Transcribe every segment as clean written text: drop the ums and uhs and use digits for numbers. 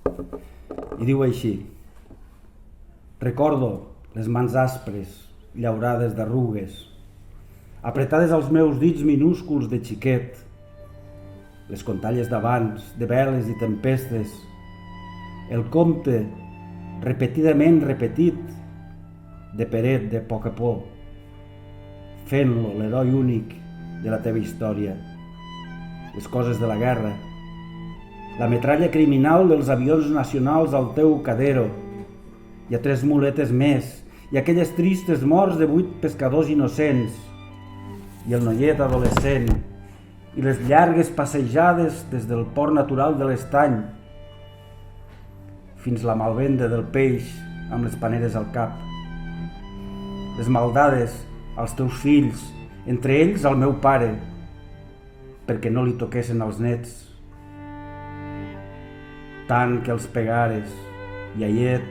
I diu així: recordo les mans aspres, llaurades d'arrugues, apretades als meus dits minúsculs de xiquet, les contalles d'abans, de veles i tempestes, el compte repetidament repetit, de Peret de poca por, fent-lo l'heroi únic de la teva història, les coses de la guerra, la metralla criminal dels avions nacionals al teu cadero, i a 3 muletes més, i aquelles tristes morts de 8 pescadors innocents, i el noiet adolescent, i les llargues passejades des del port natural de l'Estany fins la malvenda del peix amb les paneres al cap, les maldades als teus fills, entre ells al meu pare, perquè no li toquessin als nets, tant que els pegares, iaiet,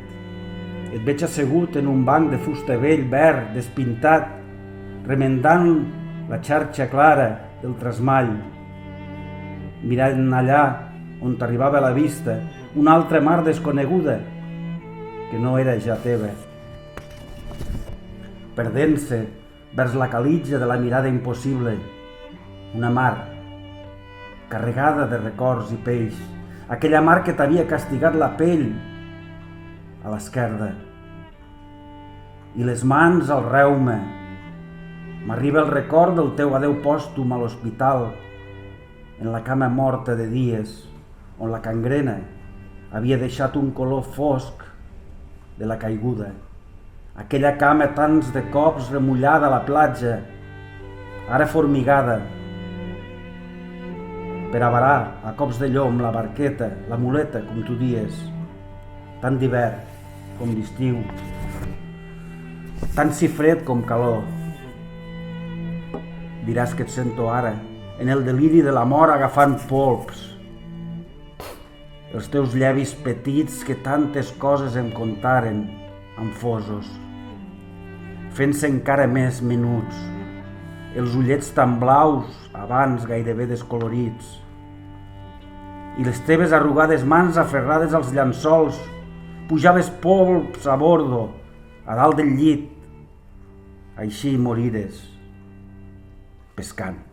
et veig assegut en un banc de fusta vell, verd, despintat, remendant la xarxa clara del trasmall, mirant allà on t'arribava a la vista una altra mar desconeguda que no era ja teva, perdent-se vers la calitja de la mirada impossible, una mar carregada de records i peix, aquella mar que t'havia castigat la pell a l'esquerda, i les mans al reume. M'arriba el record del teu adeu pòstum a l'hospital, en la cama morta de dies, on la cangrena havia deixat un color fosc de la caiguda. Aquella cama tants de cops remullada a la platja, ara formigada, per avarar a cops de llom la barqueta, la muleta, com tu dies, tant d'hivern com d'estiu, tant si fred com calor. Diràs que et sento ara, en el deliri de la mort agafant polps, els teus llavis petits que tantes coses em contaren, enfosos, fent-se encara més menuts, els ullets tan blaus, abans gairebé descolorits, i les teves arrugades mans aferrades als llençols, pujaves polps a bordo, a dalt del llit, així morires, pescant.